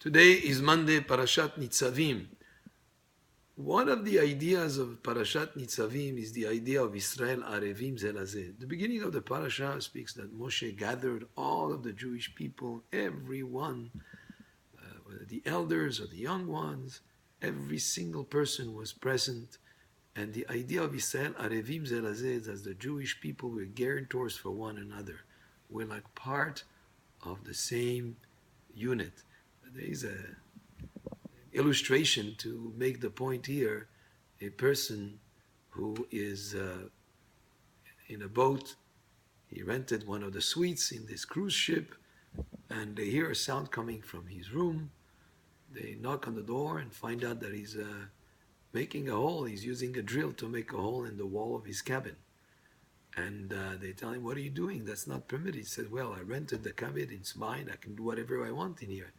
Today is Monday, Parashat Nitzavim. One of the ideas of Parashat Nitzavim is the idea of Israel Arevim ze Laze. The beginning of the parasha speaks that Moshe gathered all of the Jewish people, everyone, whether the elders or the young ones, every single person was present. And the idea of Israel Arevim ze Laze is that the Jewish people were guarantors for one another. We're like part of the same unit. There is an illustration to make the point here. A person who is in a boat, he rented one of the suites in this cruise ship, and they hear a sound coming from his room. They knock on the door and find out that he's making a hole. He's using a drill to make a hole in the wall of his cabin. And they tell him, "What are you doing? That's not permitted." He said, "Well, I rented the cabin. It's mine. I can do whatever I want in here."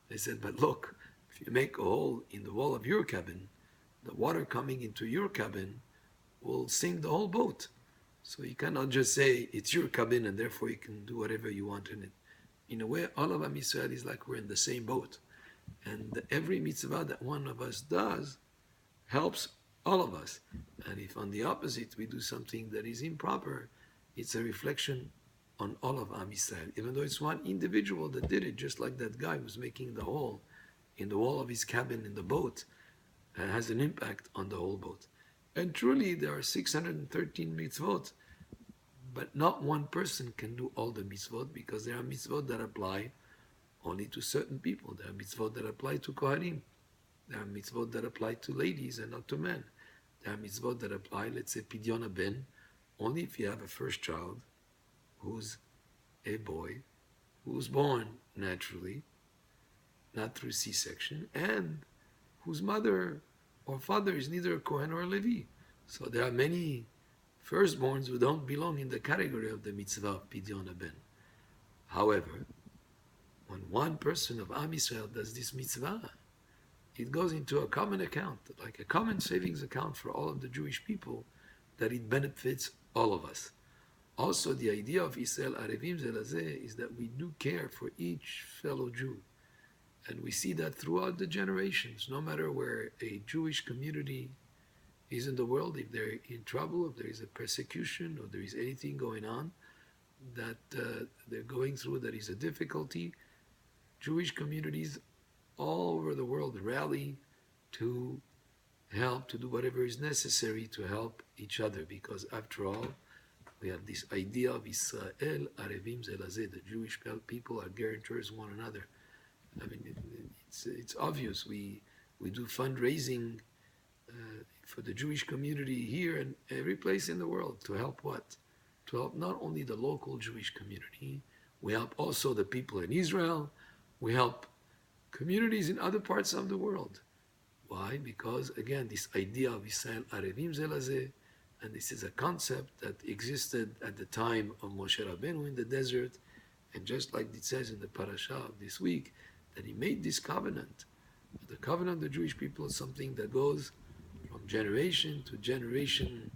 They said, "But look, if you make a hole in the wall of your cabin, the water coming into your cabin will sink the whole boat. So you cannot just say it's your cabin and therefore you can do whatever you want in it." In a way, all of Am Yisrael is like we're in the same boat. And every mitzvah that one of us does helps all of us. And if on the opposite we do something that is improper, it's a reflection on all of Am Yisrael. Even though it's one individual that did it, just like that guy who's making the hole in the wall of his cabin in the boat, has an impact on the whole boat. And truly there are 613 mitzvot, but not one person can do all the mitzvot, because there are mitzvot that apply only to certain people. There are mitzvot that apply to Kohanim. There are mitzvot that apply to ladies and not to men. There are mitzvot that apply, let's say, Pidyon Ben, only if you have a first child who's a boy, who's born naturally, not through C-section, and whose mother or father is neither a Kohen or a Levi. So there are many firstborns who don't belong in the category of the mitzvah of Pidyon Ben. However, when one person of Am Yisrael does this mitzvah, it goes into a common account, like a common savings account for all of the Jewish people, that it benefits all of us. Also, the idea of Israel Arevim ze Laze is that we do care for each fellow Jew. And we see that throughout the generations, no matter where a Jewish community is in the world, if they're in trouble, if there is a persecution, or there is anything going on that they're going through that is a difficulty, Jewish communities all over the world rally to help, to do whatever is necessary to help each other, because after all, we have this idea of Israel Arevim ze Laze. The Jewish people are guarantors of one another. I mean, it's obvious. We do fundraising for the Jewish community here and every place in the world to help what? To help not only the local Jewish community, we help also the people in Israel. We help communities in other parts of the world. Why? Because, again, this idea of Israel Arevim ze Laze, and this is a concept that existed at the time of Moshe Rabbeinu in the desert, and just like it says in the parasha of this week, that he made this covenant. The covenant of the Jewish people is something that goes from generation to generation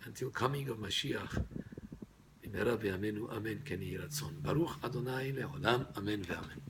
until coming of Mashiach. Amen. Baruch Adonai le'olam. Amen ve'amen.